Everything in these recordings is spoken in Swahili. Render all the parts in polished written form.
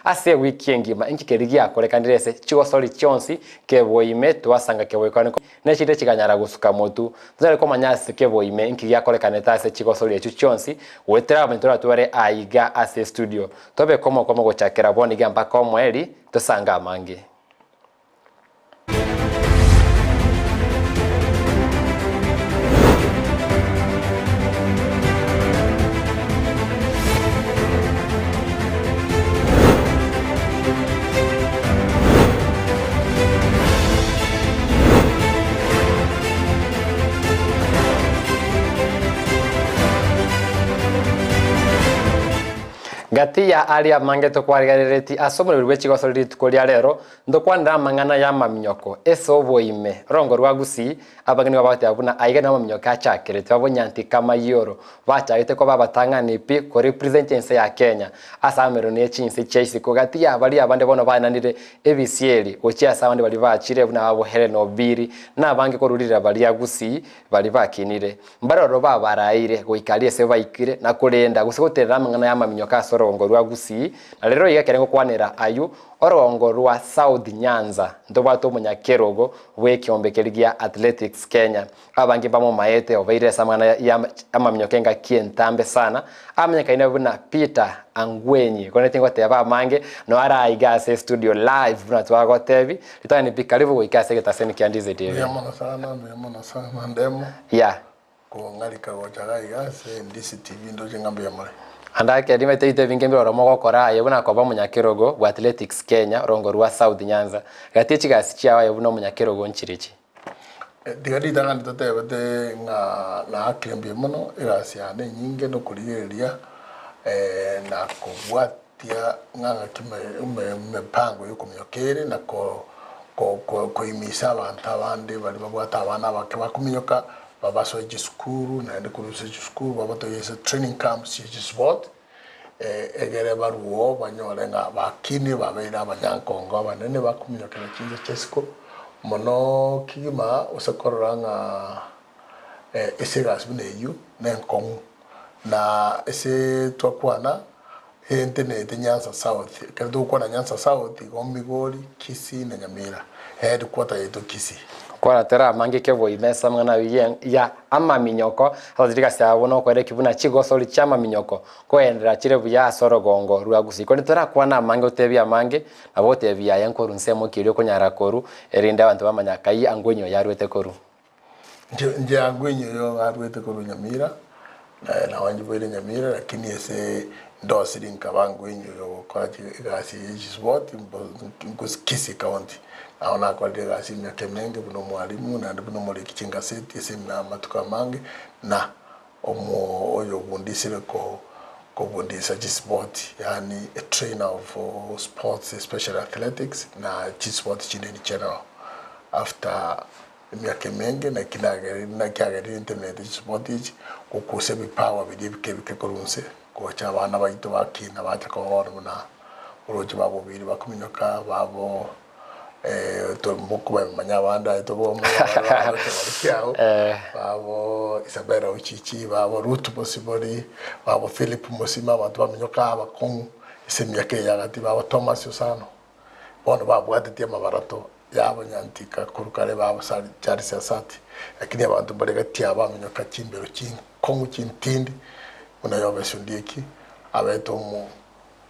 ase wiki ngima inkikerigia korekanirese chigosori chonsi keboime twasanga keboikane nechite chiganyara gusuka motu zare komanyase keboime inkigia korekaneta ase chigosori echu chonsi wetera aventura tware aiga ase studio tobe komo gochakera boni gamba komweli tosanga amange. Gati ya alia mangeto kwa gareti asomo rwechi gosori tukolia lero ndokwanda mangana ya maminyoko eso boime rongo rwa Gusii abagani babate abuna aiga na maminyoka chakere twabonyanti kama yoro bacha ite ko babatanga nipi ko representance ya Kenya asamero ne chinsi chase ko gati ya bali abande bono bananire ebisieli ochia sawandi bali bachire buna abo Heleno biri na bange ko rurira bali ya Gusii bali bakinire mbaroro babaraire goikalie se baikire na kurenda gusigotera mangana ya maminyoka rongo rwa Gusii na lero igakerengo kwanera ayu orongo rwa South Nyanza ndobato munyakerogo wekiombekeria Athletics Kenya abangi bamo maete ovaire samana ya amaminyokenga kientambe sana amanyakaina buna Peter Angwenyi konetingo teba mange no ara igase studio live buna twago TV litani bikalivu goikase getaseni kiandize TV yamona sana ndemo ko ngalika gochaga igase Ndizi TV ndo jingambe yamale andake dimete ite vingembiro romogo kora yebuna ko bamunyakerogo wa Athletics Kenya rongo rwa South Nyanza gatichi gasichya yebuna munyakerogo nchirichi digadi dangani tote bate na aklembe mono irasya ne nyinge no kurireria na kubwatia nganga kime mepango yo kumyokere na ko imisa abantu abandi bali babwata abana bakuminyoka babaso ejisukuru na ndikuruse ejisukuru babato yese training camps ejisbot egere baruo banyolenga bakini babeira abanyankongo abanene bakuminyokera kinje chesko mono kigima usakoranga esigas bineyu nenkong na ese twakwana internet Nyanza South kado kwa Nyanza South Gomigori Gusii na Nyamira headquarter yetu Gusii kwa tera mange kevo imesa mwana ya ama minyoko hazirika sabono kwere kibuna chigosori chama minyoko ko endera chirebu ya sorogongo rwa Gusii ko tera kwana mange utebya mange abote bya yanko runsemo kiryo ko nyara koru erinda abantu bamanya kai Angwenyi yarwete koru nje Angwenyi yo yarwete koru Nyamira na wanji boile Nyamira lakini ese ndosiri nkabangwenyi yo kwa gasi sport Gusii County aona kwa gasi myakemenge buno mwalimu na buno muri kichinga seti semna matuka mange na omo oyo bundisire ko bundisa sport yani a trainer of sports especially athletics na sport chini general after myakemenge na kinagari na kyagari internet sport kukusebi power bidibike korunse ko cyabana bayito bakina batakora na uroje babo biri bakuminyoka babo to moko bamanyabanda to bo cyao babo Isabella Uchichi babo Ruth Possibly babo Philip Musima abantu bamenyoka abakon isemyake yagati babo Thomas Usano bono babo atete mabarato yabo nyantika kurukare babo sari cyari sasati lakini abantu baregati abamenyoka kimbero kinkongu kintindi unayobe sundiki abeto mu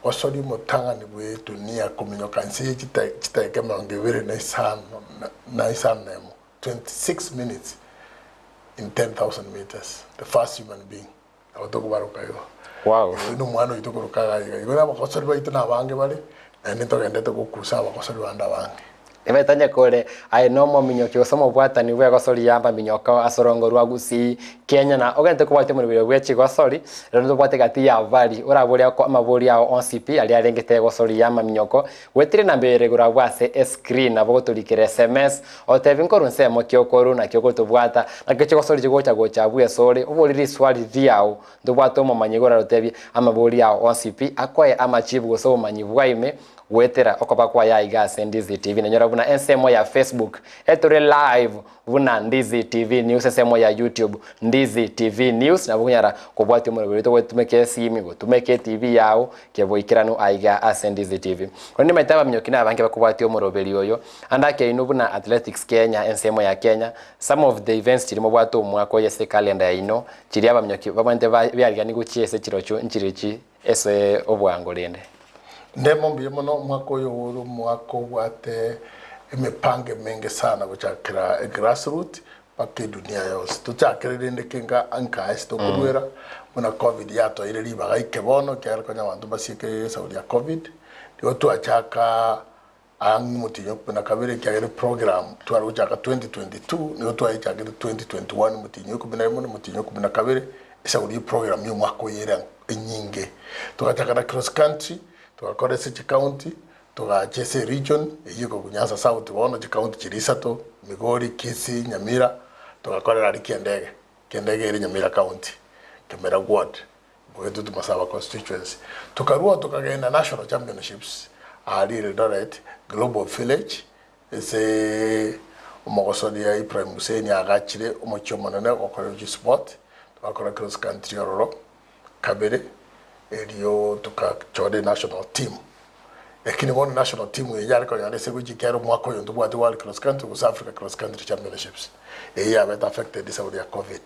osori motangani bwe dunia kuminyoka nsi chitaike mangewere na isanemo 26 minutes in 10,000 meters the first human being awotoko baruka yo wow no mwana yitoko ga igora bakosori bayitana bange bale na nitogende to kukusa bakosori banda bange Emetanya kore ai nomo minyoki osomo bwata ni bwa gosori yamba minyoka asorongo rwa Gusii Kenya na ogente ko bwate muri bwe chigosori rero ndo bwate gati ya vali uraboria ko amabori ya OCP ali arengete gosori yamba minyoko wetire na mbere gura bwase screen abo tulikire SMS otevi nkoro nsemo kyokoru na kyokoto bwata na keche gosori jigocha gocha bwe sore uboliri swali vyao ndo bwato mo manyigora rotevi amabori ya OCP akwaye amachibu goso manyibwa ime wetera okoba kwa ya igase Ndizi TV na nyora buna ensemo ya Facebook etore live buna Ndizi TV News ensemo ya YouTube Ndizi TV News na bunyara kubwati umuroberi to wetumeke simi gutumeke TV yawo keboikiranu aiga ase Ndizi TV kondi maitaba mnyokina abange bakubwati umuroberi oyo andake ino buna Athletics Kenya ensemo ya Kenya some of the events chirimo bwato umwako yese calendar ino chiri abamnyoki babante byarigani guchiese chirocho nchirichi ese obwango lende ndemo mbiyemono mwako yoru mwako wate imipange mingi sana guchakira grassroots pake dunia yose tuchakira rinde kinga anka esto kurwera muna covid yato ile riba gaikebono kyara konya bantu basike saudi ya covid dio tuachaka mutinyo kuna kabiri kyagere program twari uchaka 2022 niyo twaichaka 2021 mutinyo kubina imono mutinyo kubina kabiri saudi program yo mwako yera nyinge tukachaka na cross country tukakora City County, tukachese region, yiko kunyasa South wono county chirisato, Migori, Kisii, Nyamira, tukakora rari Kiendege iri Nyamira County, Kemera Ward, bwetu tumasaba constituency. Tukarua tukagenda national championships, ali Eldoret, Global Village, ese umogosoni ya Ibrahim Gusii agachire umuchomonene okora sport, tukakora cross country ororo, Kabere, elio tukachode national team lakini one national team yari ko yale sego jikero mwako yondo bwa world cross country South Africa cross country championships ya bet affected this of the covid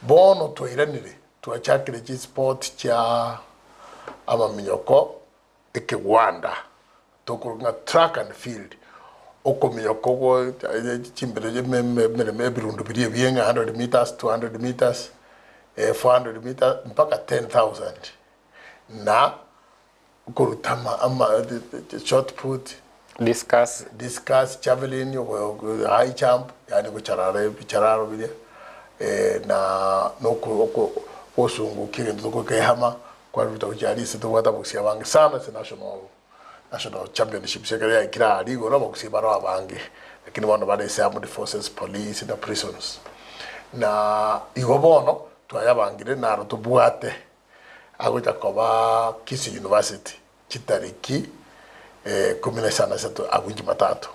bono to irenire to achakire ji sport cha ama minyoko ekewanda to ko track and field oko minyoko go chimbere me birundu biriye biyenga 100 meters 200 meters 400 meters mpaka 10,000 na kurutama ama shot put discuss javelin high jump yani kuchararo bile na noko osungu kigendo ko kehama kwa ruta ujalisi to wata boxia bangi sana se national championship sekere ya kira ligo na boxia baro abangi lakini wana bade se armed forces police na prisons na igobono twayabangire na roto buate agoja koba Gusii University chitariki 17 agunji matatu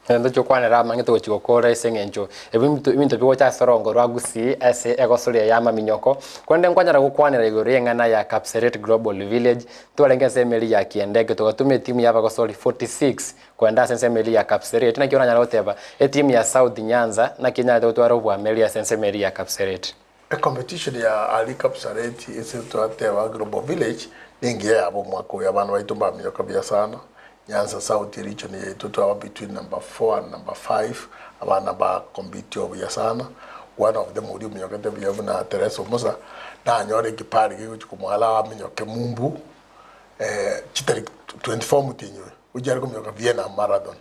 ndo chokwana rama ngito chikokora isengencho ebintu biwo cha sorongo rwa Gusii ase egosole ya maminyoko kwende nkwanyara gukwanira igore ngana ya Kapseret Global Village twalenga semeli ya Kiendege tukatume timu ya bagosole 46 kwenda semeli ya Kapseret na kiona nyara oteba timu ya South Nyanza na Kenya twara bwa meli ya semeli ya Kapseret. A competition ya Ali Kapseret ese twatewa Global Village ningi abo mwako ya bana baitumba minyoko bya sana Nyanza South region yetu twa between number 4 and number 5 abana ba compete obya sana one of them uri minyoko bya na Teresa Musa na nyore kipari kumwala minyoke mumbu chitari 24 mutinyo ujari ko minyoko Vienna marathon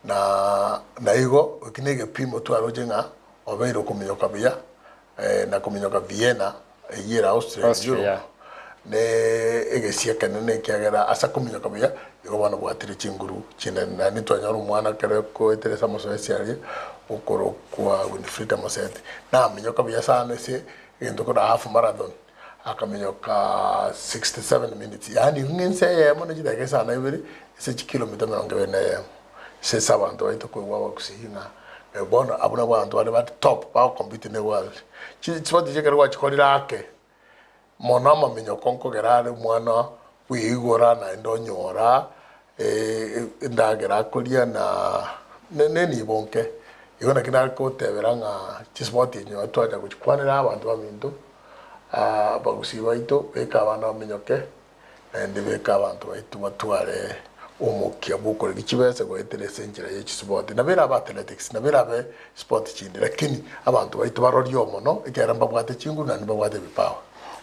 na igo ukinege pimo twarojenga obeiro ko minyoko bya na kuminyoka Vienna yira Austria ne egesia kanene kyagera asa kuminyoka bya yo bana bwatire chinguru chine na nitwanyara umwana kare ko Teresa Musoesi ali ukoro kwa Winfrida Mosete na minyoka bya sana se ngendo ko half marathon akaminyoka 67 minutes yani ngense yemo ne jidage sana ibiri se kilometer 40 se sabantu aito ko wa kusihinga bono abuna bantu bali bat top ba compete in the world chibati jekere wa chikolira ake monama minyoko gerare mwana wigora na ndonyora ndagera kulia na neni bonke igona kina ko teberanga chisboti nyo atwaja kuchikwanira abantu bamindu Gusii baito beka bana minyoke ndi beka abantu baito batware umukia buko likibese go eterese njira y'ikisibot nabera aba athletics nabera aba sport chindi lakini abantu baito baroryo mono ikeramba bwate chingu na niba bwate bipawa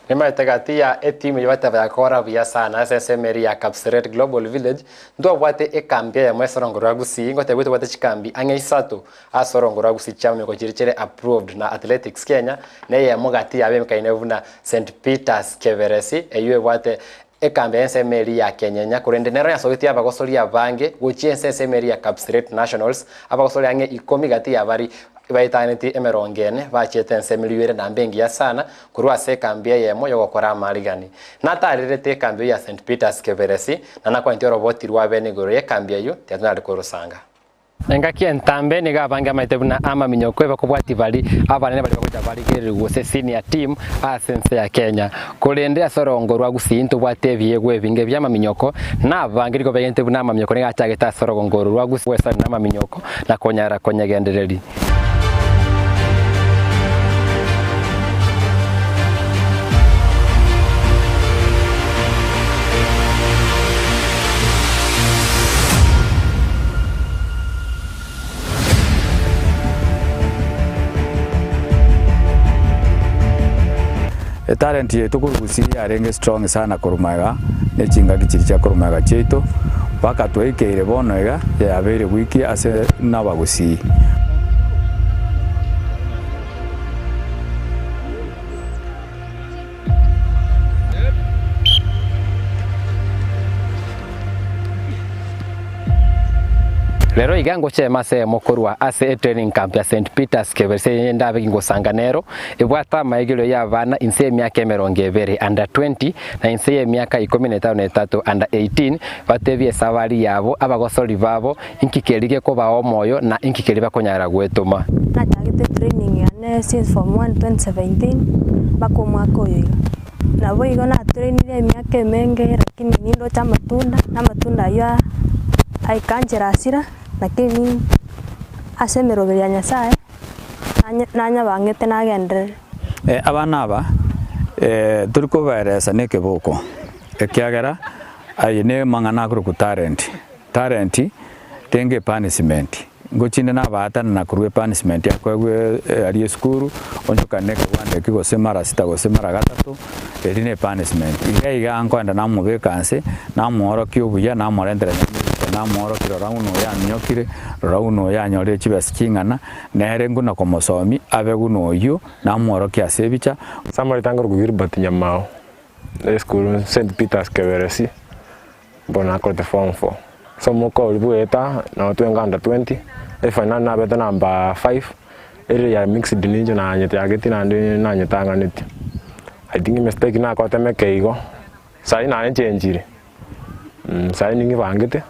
Nima tagatia timu yabata bakora bya sana SSMR ya Kapseret Global Village ndo bwate ekambia ya mwesorongo rwa Gusii ngote bwate chikambi angeisato asorongo rwa Gusii chamwe ko chirichere approved na Athletics Kenya na ya mugati yabe mkainevuna St Peters Keveresi eyue bwate ekambe SSMR ya Kenya kurende nero ya sogeti abagosori ya bange guchie SSMR ya Kapseret Nationals abagosori ange ikomi gati ya bari baitaneti emerongene bachete SSMR na mbengi ya sana kurwa sekambia yemo yo gukora marigani natarirete kambia ya St Peters Keveresi na nakwa ntiro roboti rwa Benigoro ye kambia yo tyatuna rikorosanga Engakia ntambe ni gabanga maitebuna ama minyoko bakubwati bali abanene bali bakuja bali gererwo se senior team asense ya Kenya kulende asorongo rwa Gusii ntubwatebye gwe binge byama minyoko na bangiriko begente buna ama minyoko ni gachageta sorongo rwa Gusii wesa na ama minyoko na konyara konyagendereri. Talent yetu Gusii arenge strong sana kurumaga nechinga gichiri cha kurumaga cheto paka twekeire bonoega ya bere wiki ase naba Gusii. Lero igango chema se mokorwa ase training camp ya St Peter's keberse ndabe ngo sanganero ibwata maigiro ya bana inse myaka 20 under 20 na inse myaka 13 under 18 batebye savari yabo abagosori babo inkikerige ko bawo moyo na inkikeri bakonyara gwetuma na target training ya since from 2017 bako mwako yo na boigo na training ya myaka menge lakini nindo cha matunda na matunda ya aikanjira asira lakini asemeroberia Nyasaye nanya bangete nagendere abana aba turiko baeresa nekeboko ekiagera ayine mangana ku talent tenge punishment ngochinde na batana na kurwe punishment yakwe ari skuru onyoka neke wande kigo semara sita go semara gatatu erine punishment iga ankwanda na mubekanse na muoro kiubuya na morendera na muoro kirora uno ya nyokire rora uno ya nyore chibasi kingana nere nguna komosomi abeguno yu na muoro kya sebicha samari tangor gugir batinyamao school St Peter's keveresi bona ko the form 4 so moko libueta na twenga under 20 e final na beta number 5 ere ya mixed ninjo na nyete ageti na na nyetanga niti I think mistake na ko temeke igo sai na change sai ningi bangete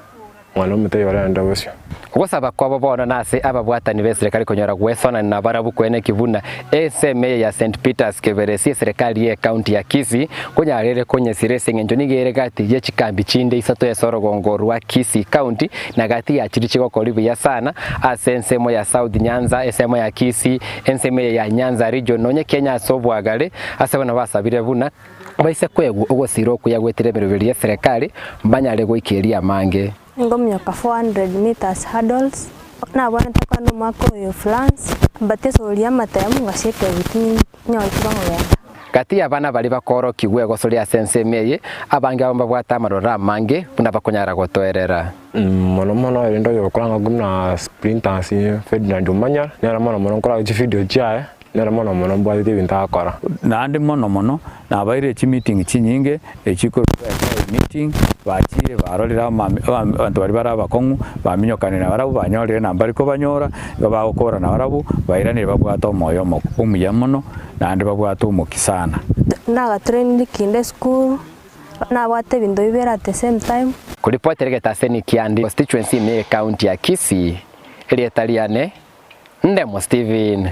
mwana mute yore ndabosyo gusaba kwa bona nase ababwatani be serikali konyora gwesona na barabu kwene kivuna SMA ya St Peter's keveresi serikali ya county ya Gusii kunyarere konye sirese ngenjoni gere gati ye chikambi chinde isato ya sorogongo rwa Gusii county na gati ya chirichiko kolibu ya sana asensemo ya South Nyanza esemo ya Gusii enseme ya Nyanza region nonye Kenya sobwagale asabana basabire buna baise kwegu ogosiro kuyagwetire bereberia serikali mbanyale goikeria mange ngomyoka 400 meters hurdles na bwana takwando mako yo France bateso lia matemu ngasheke bitini nyoy kubangwenda kati ya bana bali bakoro kigwe gosoria sensemeye abange abo babwata marora mange buna bakonyara gotoerera mono endo yo kwanga gumna sprinters Ferdinand Manyar nera mono kola video chae nera mono bwati binta akora na andi mono na baire chi meeting chinyinge echiko meeting bachire barorera abantu bari barabakongu baminyokanira barabu banyorire namba ariko banyora bagokora na barabu bairanire babwato moyo umuya muno nandi babwato umukisana naga training kinde school na bwate bindo bibera at the same time kuripoterege taseni kiandi constituency me county ya Gusii elietaliane ndemo Steven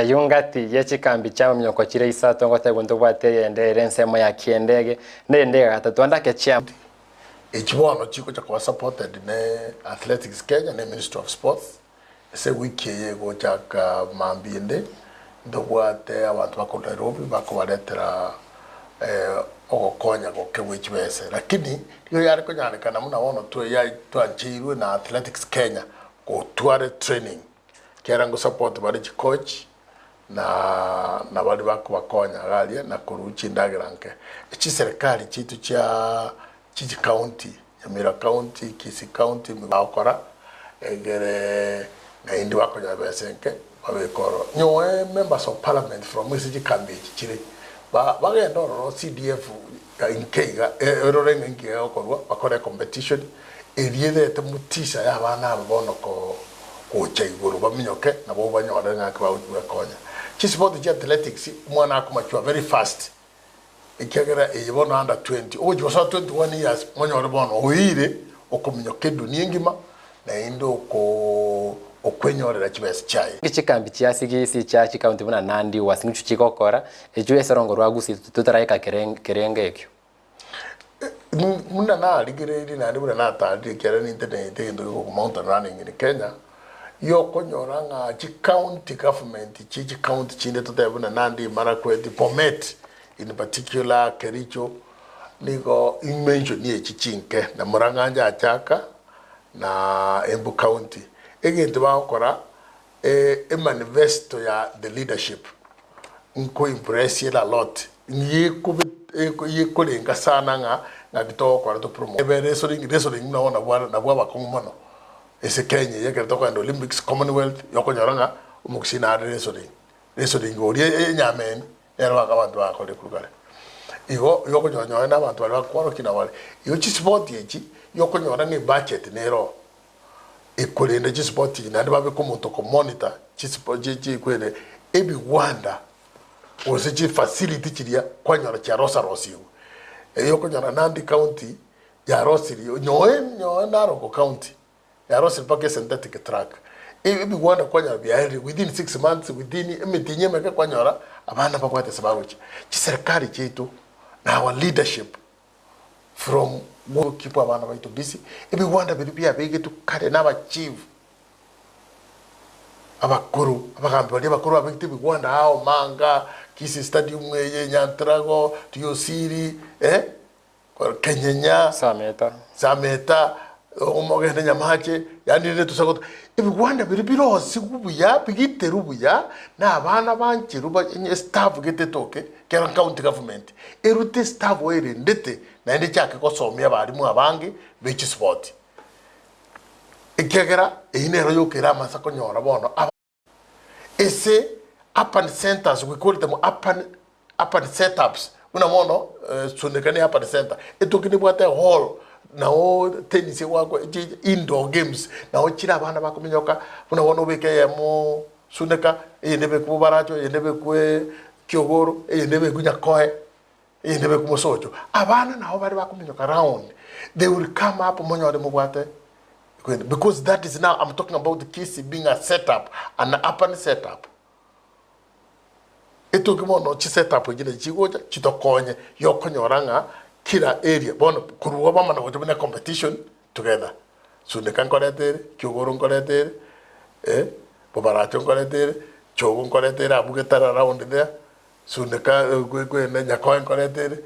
Yungati yechikambi chama myoko chire isato ngote gundu bwate yende rensemo ya kiendege ndege gatatu andake chia echibono chiko cha kwa supported ne Athletics Kenya ne Ministry of Sports ese wiki yego chaka mambinde ndobwate abantu bako Nairobi bako baletera ogokonya gokewe chibese lakini yo yari konyarekana muna wono tu ya twanchirwe na Athletics Kenya go tware training kera ngo support bari coach na bali bako bakonya galia na kuruchi ndagiranke ichi serikali chitu cha Chichi County Nyamira County Gusii County bakora egere na indi bakonya besenke babekoro nyowe members of parliament from Chichi Kambi chire bagenda ro CDF inkeiga erorenge ngiye okorwa bakora competition eriede temutisha ya bana bono ko kucha iguru baminyoke nabo banyora ngaka bakonya Chisport athletics mwana akumachwa very fast ikegera eyibono under 20 ojo so 21 years monyora bono oire okominyo kedu niengima na indo okwenyorera chibesi chai gichikambi chiasigisi cha chikaunti buna Nandi wasingichu chikokora ejo esorongo rwa Gusii tutaraika kerenge ekyo muna na ligireri na ndibura na tandi kera ni internet ndo ko mountain running in Kenya yo konyoranga chi county government chi county chinde tutebuna Nandi Marakwet Bomet in particular Kericho nigo inmention ni chichinke na Murang'a achaka na Embu County egente bakora manifesto ya the leadership nko impress a lot yekulenga sana nga kitoko to promote wrestling na bwa bakomono ese Kenya yeke to kwenda Olympics Commonwealth yokonyoranga umukusina wrestling ori nyamen era bakabantu bakole kurugare igo yokonyonya na abantu bali bakwaro kina wale iyo chi sport yechi yokonyoranga budget nero ekolenda chi sport na babe komonto ko monitor chi sport chi kwele ebi wanda osechi facility chiria kwanyora cha Rosarosio yokonyora Nandi County ya Rosiri nyoe Naroko County ya Rosiri pake synthetic track ebi wanda kwanyora biari within 6 months within emitinye meka kwanyora abana bakwate sababu chi serikali chetu na our leadership from go keep abana baito busy ebi wanda bibia bege to kare na chief abakuru abagambi bakuru abekite bigwanda hao manga kisi stadium ye Nyantrago Tuyosiri Kenyenya Sameta omogende nyamache yani ne tusako ibigwanda biribiro sigubuya bigite rubuya na abana banchiruba staff gete toke kera county government erute staff were ndete na ende cyake ko somya bari mu abangi beach sport ikegera inero yokera amasako nyora bono ese upper centers we call them upper setups una mono sunekane upper center etokini bwate hall na o tennis wako indoor games na o chira bana bakuminyoka una wono beke ya mo suneka yendebe ku baracho yendebe ku Kyogoro yendebe ku Nyakoe yendebe ku Mosocho abana na bari bakuminyoka round they will come up monyo de mubwate because that is now I'm talking about the Gusii being a setup an upper setup eto kimono chi setup gine chigoja chitokonye yokonyoranga kila area bono kuruwa bama na wotobina competition together sundekan koletere Kyogoro koletere bobaracho koletere Chogo koletere abugetara around there sundeka gwe na Nyakoe koletere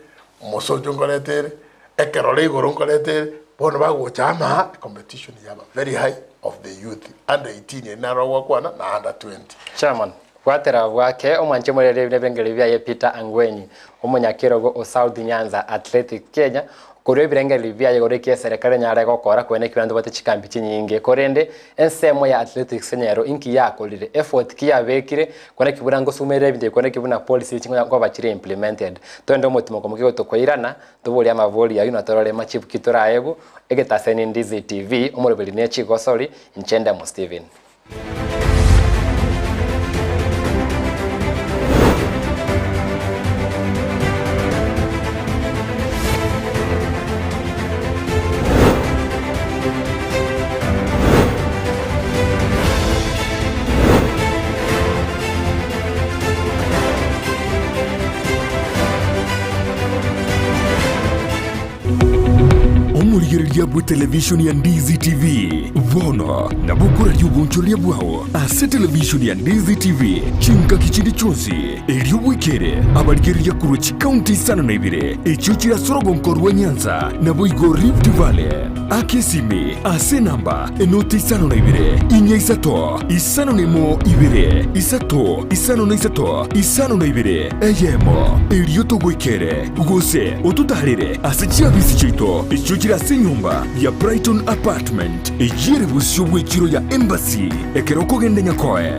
Mosojo koletere ekerole Igoro koletere bono bago chama competition yaba very high of the youth under 18 na rawa kwana na under 20 chairman kwatera wake omwanche murere nebengere bya Peter Angwenyi omunyakirogo o South Nyanza Athletic Kenya kore birengere bya yegoreke serikali nyara gokora kwene kibandu bate chikambi chinyinge korende ensemo ya athletics nyero inki yakolire effort kiyabekire kwene kiburango sumere binde kwene kibuna policy chingo ngo bachire implemented tondo mutimo komukigo tokoirana tobuli amavoli ya unatorole machipu kitorayego egetaseni Ndizi TV omulebeli ne chigosori inchenda mu Steven. Yabu television ya Ndizi TV vono na bukura yubunchulia bwao ase television ya Ndizi TV chinka kichindi chonsi elio wikere abarigeri ya kuruchi county sana na ibire echuchira sorogo nkorwa Nyanza na boigo Rift Valley akesime ase namba enoti sana na ibire inya isato isano nemo ibire isato isano na isato isano na ibire eyemo elio togwikere ugose otutarire ase chiabisi chito echuchira senyumba ya Brighton Apartment ejire busyo wechiro ya Embassy ekeroko gende Nyakoe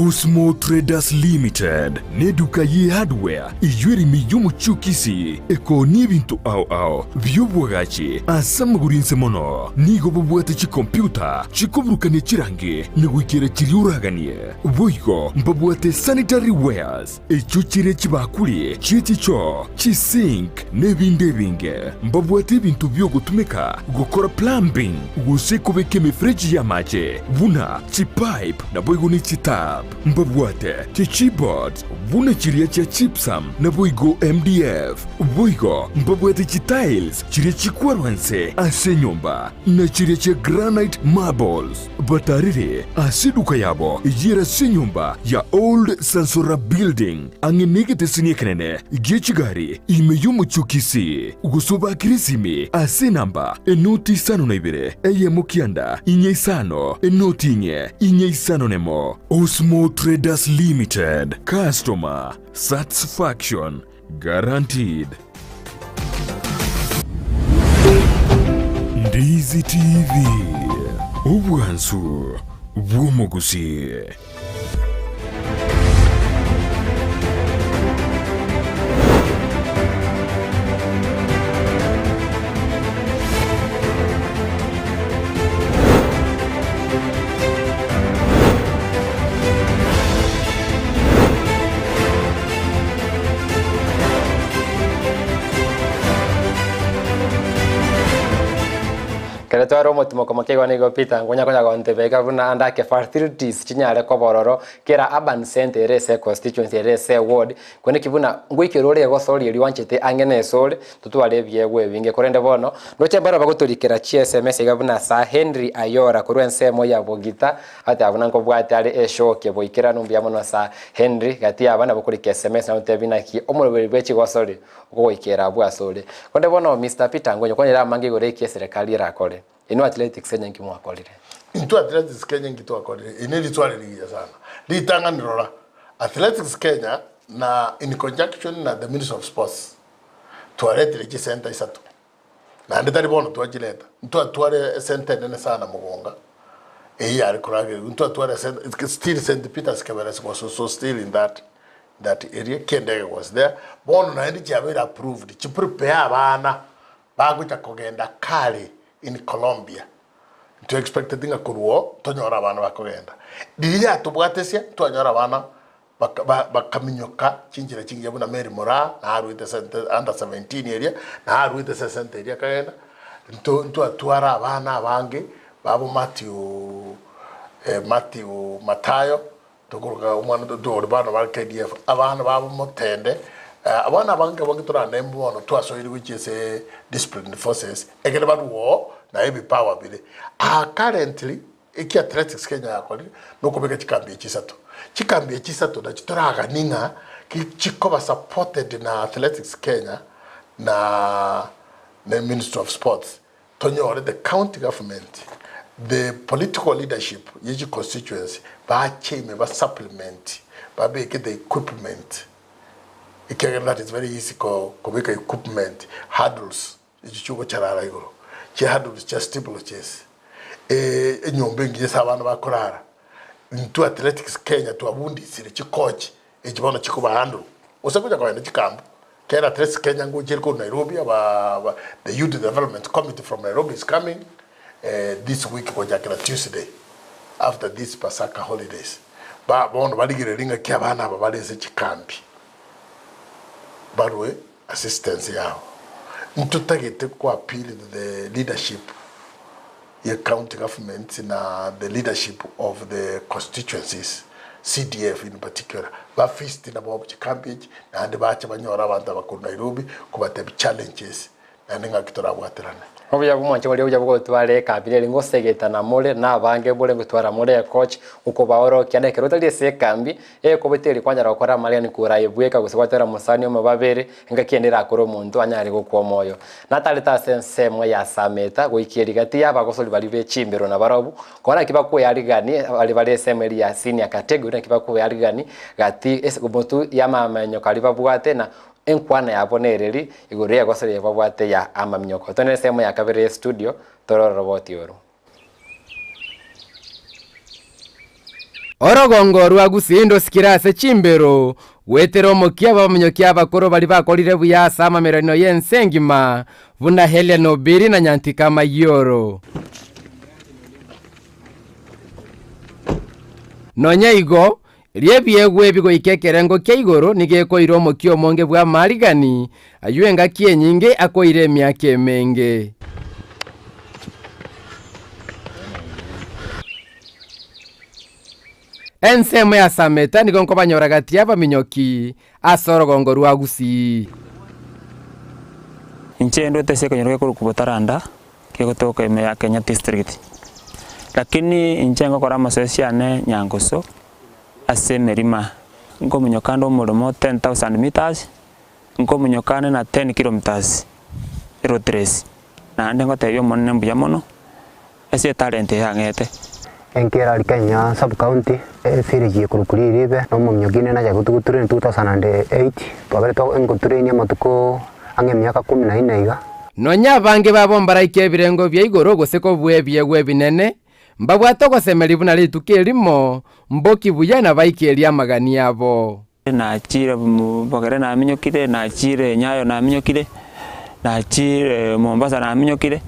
Osmo Traders Limited neduka ye hardware ijweri miyumu chukisi eko nibintu au byobwagachi asamugurinse mono nigo bubwate chi computer chikobrukane chirange nigwikira chiriuraganie boigo mbabwate sanitary wares echuchire chibakuli chichicho chisink nebindebinge mbabwate ibintu byo gutumika gukora plumbing gusekubeke mifreji ya mache buna chipipe na boigo ni chitab mbabwate chichibot buna chiria cha chipsam na boigo MDF boigo mbabwate chitiles chiria chikwarwanse ase nyumba na chiria cha granite marbles batarire asiduka yabo yera se nyumba ya old sansora building angenegete siniekenene gechigari imeyumu chukisi gusoba kirisimi ase namba enoti sano na ibere eye mukianda inye sano enoti inye sano nemo. Osmo Traders Limited, customer satisfaction guaranteed. Ndizi TV, ubwansu bw'Gusii. Kere twaro mutimo kama kego nego pita ngonya konya gonte beka buna andake facilities chinyale ko bororo kera urban center rese constituency rese ward kwene kibuna ngwikirore go sori eri wanchete angene sori tutwale byegwe binge korende bono no chembara bagotorikera chi SMS igabuna sa Henry Ayora kurwense moya bogita ati abuna ngo bwate ari eshoke boikira numbi yamono sa Henry gati abana bakurika SMS na utebina ki omuroberi bwechi go sori uko ikera bwa sori konde bono Mr Peter ngonyo konyera mangi gore ki serikali rakole ino athletics Kenya nkimu akolire into athletics Kenya nkitu akolire ine litwale liya sana litanga nirora athletics Kenya na in conjunction na the Ministry of Sports tuarete leki center isatu na ndetari bono tuajileta ntu atware center nene sana mugonga yari kurage ntu atware center still St Peter's Cabarets was so still in that area Kendege was there bono na ndi chabera approved chi prepare abana bagucha kugenda kali in Colombia to expect thing akuruo tonyora abana bakogenda diriya tubwatesia tonyora abana bakaminyoka chinjira chingiye buna Mary Mora na haruite center under 17 area na haruite center area kaenda ntu atwara abana abange babo Matthew Matayo tukuruka umwana do bana ba KDF abana babo motende abana bange bangitora nembo ono twasoiri which is disciplined forces egere baduo na ebi power bile currently iki athletics Kenya yakori nokobeka chikambi chisatu na chitoraga ninga chikoba supported na athletics Kenya na the Ministry of Sports tonyore the county government the political leadership yeji constituency ba cheme ba supplement ba beke the equipment. That is very easy to make equipment, hurdles, ichichuko charara igoro. Che hurdles just steeplechase. Nyombengi sabana bakorara. Into athletics Kenya to abundi siri chi coach ejibona chikuba handle. Osakuja kwa ene chikambu. Kera athletics Kenya ngo jerko Nairobi the youth development committee from Nairobi is coming this week kwa jakira Tuesday after this Pasaka holidays. Ba bono baligire ringa kya bana babaleze chikambi. Barwe assistance yao ntutagete kwa appeal the leadership ya county government na the leadership of the constituencies CDF in particular ba fist na bob campaign na ande bacha banyora abantu bakuru Nairobi kubate challenges na ninga kitora bwaterana obuya bumwanche bali obuya bwo twale kabile ngo segeta na mole na bange bole ngo twara mole coach uko baoro kyane kero tali se kambi ko beteri kwanyara gukora mali ni kura ibweka gusikwatera musani mu babere nga kiendera akoro muntu anyari gukwo moyo natali ta sense mwe ya sameta goikiri gati yaba gosoli bali be chimbero na barabu kora kiba ko yari gani bali semeli ya senior category kiba ko yari gani gati esegobotu yamamenyo kaliba bwate na enkwana yabonereri iguriya gosere yabwate ya amamnyoko tone semo ya kabere studio tororo roboti oro orogongo rwa Gusii ndo sikirase chimbero wetera omokia bamenyokia abakoro bali bakorire buya sama merino yensengima buna Helen Obiri na Nyanti kama yoro nonya igo riebiegwe bigo ikekerengo kia igoro nigekoire omokio monge bwa marigani ayuenga kienyinge akoire miake menge ensemo ya sameta nigonko banyoragatia baminyoki asorogongo rwa Gusii inchendo teseko nyoroke kubutaranda kegotoka ime ya Kenya district lakini inchengo kora masesiane nyangoso ase merima ngo munyokando omolomo 10,000 meters ngo munyokane na 10 kilometers road race na ndengo tebyo monne mbuya mono ase talent yangete enkera ali Kenya sub county siriji kurukuri ribe no munyogine na jagutuguture 2008 twabere to engoturenia matuko ange miaka 14 iga nonya bange babombara ikebirengo bya igoro goseko bwebye binene mbabwato semeri buna litukirimo mboki buya na baikeria magani yabo na chire bogere na minyokire na chire nyayo na minyokire na chire Mombasa na minyokire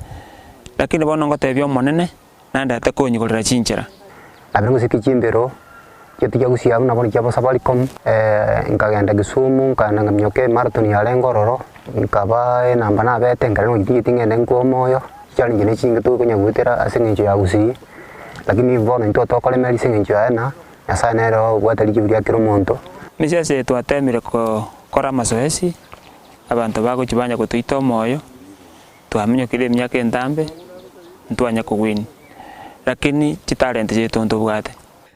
lakini bono ngotebyo monene nanda takonyikolera chinchera abirungu sikichimbero yetija Gusii abuna boni cyabo Safaricom nkagenda Kisumu nkana ngamyoke marathon ya Lengororo nkaba namba na bete ngalo gitingende nkomoyo challenge ne chinga to kunya gutera asengenjo ya Gusii lakini bono into tokole meri sengenjo yana yasanero gwatari kibya kiro monto misese twatemire ko kora masoesi abantu bago kibanya kutuita moyo twaminyokire myaka entambe ntwanya kugwini lakini chitalent chetu ntubwate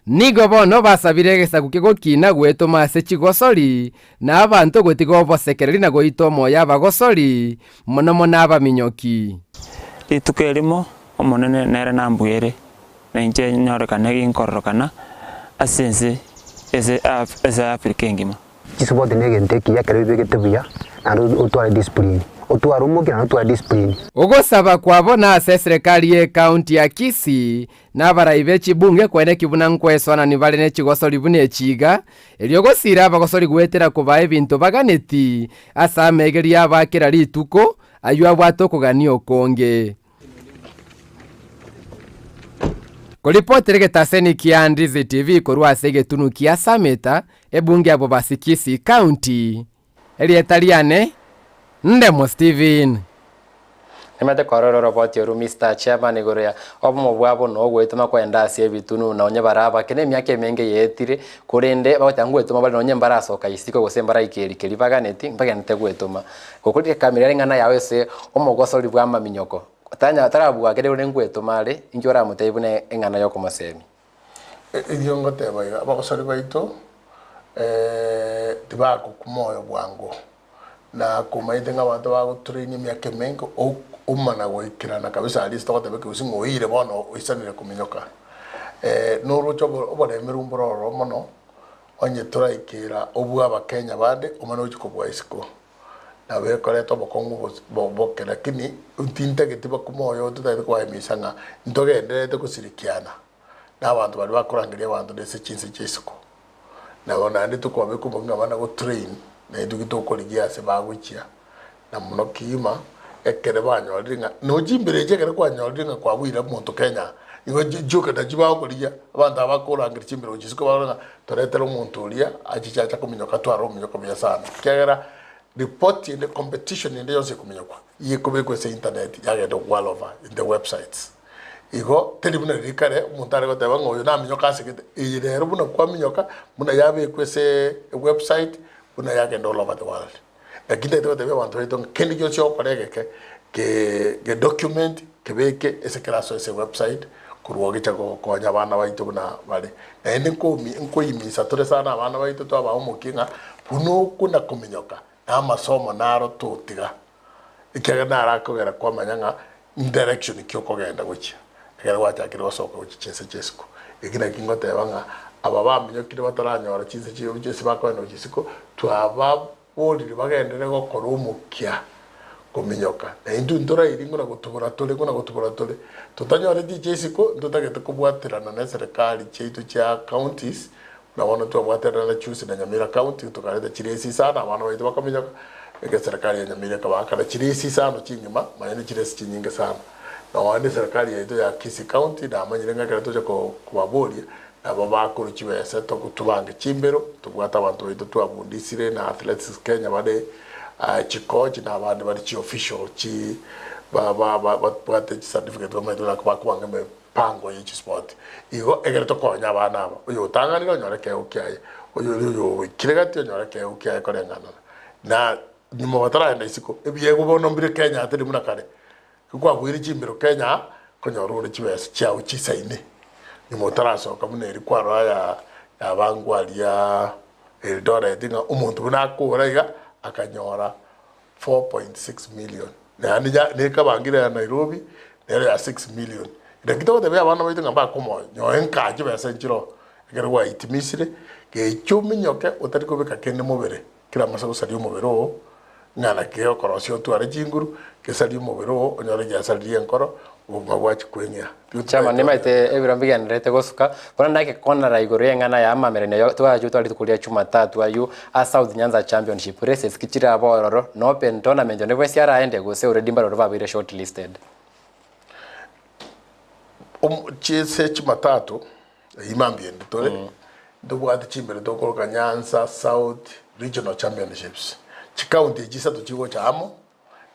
nigo bono basabire gesaku kigokina gweto mase chigosori na abantu gotigo bosekereri na goito moya bagosori mono mona abaminyoki itukerimo omonene nere nambwere na inche nyorekana ginkorokana asense ese Afrika ngima chisubode negenteki yakerebe getebuya na utwale discipline utwarumukira utwa discipline ogosaba kwabo na serikali ye county ya Gusii na baraibe chibunge kwene kibuna nkweswana ni bale ne chigosori bune chiga eliogosira abagosori gwetera kuba ebintu baganeti asa megeri abakira lituko aywa bwato kuganio konge Kolipoterege taseni kia Ndizi TV korwa sege tunu kia sameta ebunge abo basi Gusii county elietaliane Ndemo Steven Nimete kororo roboti yoru Mr. Chairman igoroya obumo bwabo no gwetuma kwenda asie bitunu na onye baraba kene myake menge yetire kurende batangu etuma bali onye mbarasoka isiko gosembara ikeri baganeti mpaka nite gwetuma gokurike kamera ngana yawe se omogosori bwa maminyoko tanya tarabu akede ure ngwetuma ale ingiora mutebune engana yoko masemi iyo ngoteba abagosori baito tibako kumoyo bwango na kumaite ng'abantu baguturenia myaka emengo umana goikirana kabisa alisto gotebeke usingoire bono isanire kuminyoka n'urucho oboremera umbororo mono onye turaikira obwa abakenya bande omana uchiko bwa isiko na bekoreto obokongu boke lakini utintegete bakumoyo tutaite kwaemisanga ntogenderete kusirikiana n'abantu bari bakurangiria abantu ndetse chinse chisiko nabona ndi tukwabeku bonga bana go train na edugito koligia se bagwikia na muno kima ekere banyoringa no jimbere jekere kwanyoringa kwa bwira muntu Kenya iwe joka dajiba koligia abantu abakorangira chimbere ujisiko baranga toretera umuntu ulia achichacha kuminyoka twaro minyoka bya sana kera report in the competition in the yose kuminyoka yekobekwe se internet yagenda all over in the websites igo telibuna rikare muntare goteba ngoyo na minyoka asigete irero buna kwa minyoka muna yabe kwese website buna yagenda all over the world lakini tete tebe bantu beto kendi yo cyo korege ke document kebeke ese classo ese website kuruoge chako ko nyabana baito buna bale na ende ko imisa tore sana abana baito to aba umukinga buno kuna kuminyoka na masomo naro tutiga ikega nara kogera kwa manyanga direction kyo kogenda guchi ekera wacha kiro soko guchi chense chesko ikina kingote banga aba baminyokire bataranyora chinse chyo bakwana gisiko twaba boli bagendere gokora umukia kuminyoka na indu ndora iringo na gutubura tuli tutanyore DJ siko ndutagete kubwatirana na serikali chetu cha counties na wana tu abwatirana na chusi na Nyamira county tukareta chiresi sana wana waitu bakaminyoka ege serikali ya Nyamira kabaka na chiresi sana chinyuma mayene chiresi chinyinga sana na wana serikali ya ito ya Kisii county na amanyirenga kare toja kubaboria na babakuru chiwese to kutubange chimbero tubwata abantu baitu twabundisire na Athletics Kenya bade chikochi na abandi bari chi official chi bate certificate bamedola kubanga me pango yichi sport igo egere to konya abana aba uyo tanganira nyore ke ukiaye uyo kiregati nyore ke ukiaye korengana na nyuma batara enda isiko ebiye gubono mbire Kenya atiri muna kare kwa bwiri chimbiro Kenya konyorure chibese chao chisaine nyuma taraso kamune iri kwa raya abangwalia Eldoret dinga umuntu bunakura iga akanyora 4.6 million na ni kabangira ya Nairobi nere ya 6 million ndakito tebe abana baitu ngamba komo nyoenka jibese njiro igere wa itimisire ke chumi nyoke utari kubika kende mubere kila masa usali mubero ngana ke okorosio tu ari jinguru ke sali mubero onyore ya sali enkoro ubagwachi kwenya chama nimaite ebirambiga nrete gosuka kona ndake kona raigore ngana ya amamerene yo twaje twali tukulia chuma tatu ayu a South Nyanza Championship races kichira abororo no open tournament ne bwesi araende gose already mbaro babire shortlisted chese chuma tatu imambie ndotore ndobwate chimbere dokoroka Nyanza South Regional Championships chikaunti gisatu chigo chamo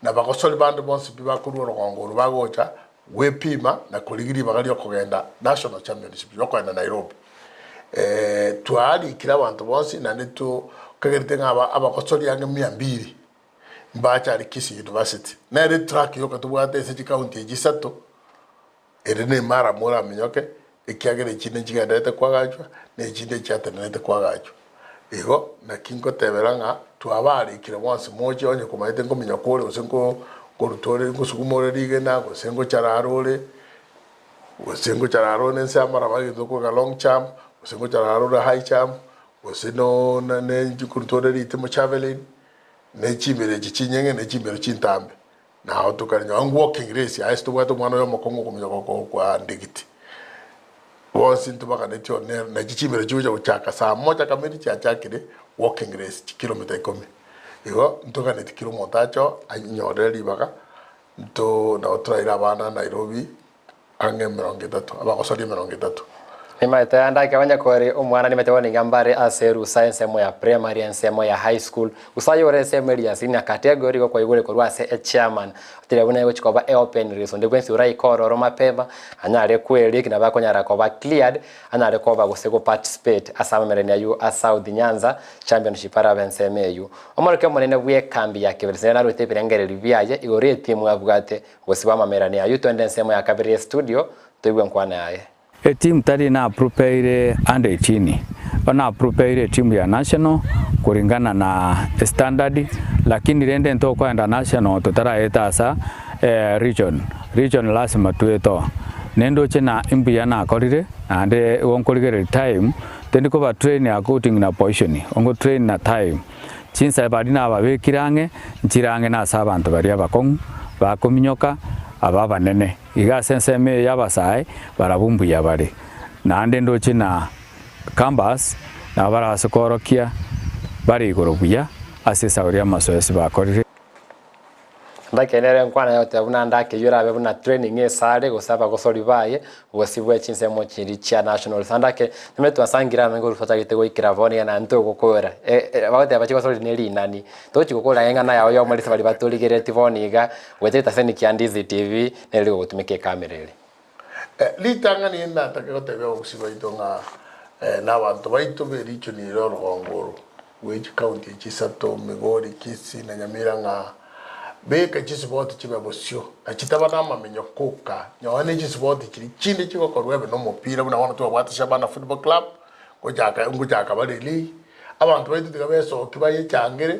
na bakosoli bande bonse bibakuru rongoro bagocha wepima na kuligiri bagali okugenda National Championship yokwenda Nairobi twali kila bantu bonse na netu kagerite ngaba abakosoli yange 200 mbacha ali Kisii University na ile track yoka tubwate ese county gisatu erene mara mura minyoke ikiagere chine chigadete kwagachwa na chinde chatenete kwagachwa igo na kinko teberanga twabali kila once moja onye kumaite ngo minyakole usengo korutore ngusugumore rigena usengo chararole nsamara bagito ko long jump usengo chararole high jump useno na ne kurutore ritimo javelin ne chibere chinyenge ne chibere chintambe na autokanya walking race ya esto wato mwana yo mokongo kumyoko kwa ndigiti wosi ntubaka netyo na chibere chuja uchaka saa moja kamili cha chakire walking race kilomita 10 igo ntoka ne kilomita cho anyoreri baka nto na otraira bana Nairobi ange 30 abakosori 30 nimaite andake wanya kore umwana nimete woni ngambare aseru science emo ya primary and emo ya high school usayore semeli ya senior category ko kwa igore korwa se chairman tirabona yo chikoba open race onde kwensi urai kororo mapema anyare kweli kina bakonyara ko ba cleared anare ko ba guseko participate asama merene ayu a South Nyanza Championship arabense meyu omoroke monene bwe kambi ya kebelese na rote pirengere biaye igore timu abugate gosiba mamerane ayu twende nsemo ya kabiri studio twigwe nkwana yaye team tari na prepare under 18 ona prepare team ya national kulingana na standard lakini rende nto kwa international tutara etasa region lazima tueto nendo chena imbia na korire ande wonkoligere time tendiko ba train according na position ongo train na time chinsa badina ababekirange nchirange na sabantu bari abakong bakominyoka ababa nene iga senseme yabasai barabumbu yabare nande ndoche na canvas na bara skorokia bari gorobuya asesa uri amasoesi bakorire ndakenere nkwana yote abuna ndake yura abuna training esare gosaba gosori baye gosibwe chinsemo chiri cha national sandake nimetu asangira ngo rufata gitego ikiravoni na nto gukora baute abachi gosori neli nani tochi gukora yenga na yawo muri sabali batuligere tivoniga weteta seni kia Ndizi TV neli gutumike kamera ile litanga ni nataka gotebe ogusiba itonga na bantu baito bericho ni rorongoro which county chisato Migori Kisii na Nyamira nga beka chisiboti chibabosyo achitaba namamenyo koka nyawane chisiboti chiri chinde chiko korwebe no mupira buna wana twabwata shabana football club ngujaka bareli abantu baitu tigabeso kibaye cyangere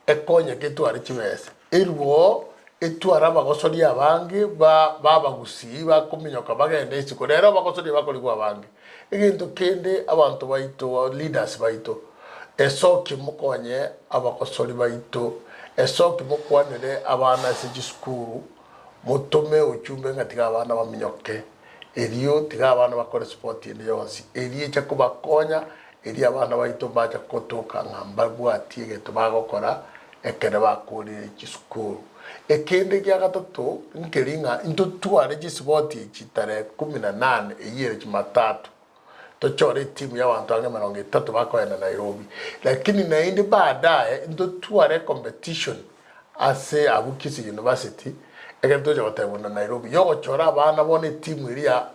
ekonye ketu ari chibese irwo etu araba gosori abange baba Gusii bakuminyoka bagende isiko rero bagosori bakoligwa abange igintu kende abantu baitu leaders baitu esoki mukonye abakosori baitu esoki mokwanire abana se gisukuru mutume uchumbe ngatiga abana baminyoke erio tiga abana bakore sport inde yonsi erie cha kubakonya erie abana baito bacha kotoka ngamba bwatie geto bagokora ekere bakurire gisukuru ekende kya gatatu nkeringa into tware gisiboti chitare 18 eyire Jumatatu tochore timu ya wantu ange 30 bakoenda Nairobi lakini naindi baadaye into tware competition ase Abukisi University ekento jo tabona Nairobi yogo chora abana bone timu iri ya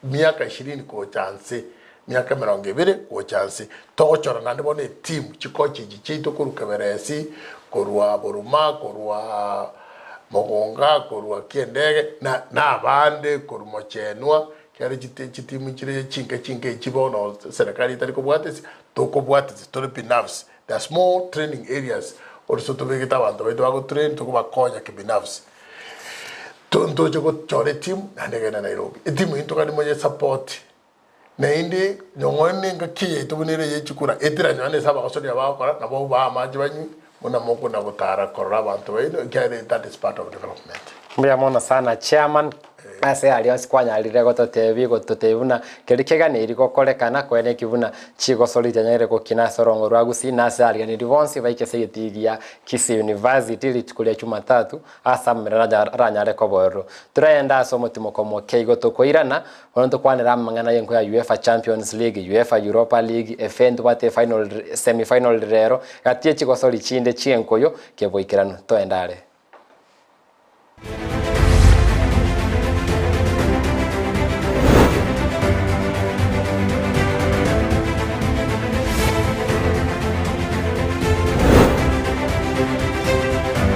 miaka 20 ko chance miaka 20 ko chance tochora nande bone timu chikochi chichito kurukeberesi korwa boruma korwa mogonga korwa kiendege na abande korumo chenwa kyari chitimu chire chinke chibono serikali itari kubwatisi tokobwatisi tore binafsi the small training areas also to begeta abantu beto bago train to kubakonya kibinafsi tonto choko chore team nandege na Nairobi timu into kali moye support na indi nyongone ngakiye to bunere ye chikura etira nyane saba kasoni abakora nabo ba maji banyu muna moko na gutara korra abantu beto kyari that is part of development muyamona sana chairman ase alios kwanyalire gototebi gototebuna kerikega ni iriko korekana kwene kibuna chigosolite nyere kokina sorongo rwa Gusii na ase aliani divonsi vaike segetigia Gusii University litukulia Jumatatu asa ranyare koborro turenda somo timokomo keigo tokoirana onto kwanera mangana yenko ya UEFA Champions League UEFA Europa League event wate final semi final rero gatie chigosoli chinde chienkoyo keboikirano toendare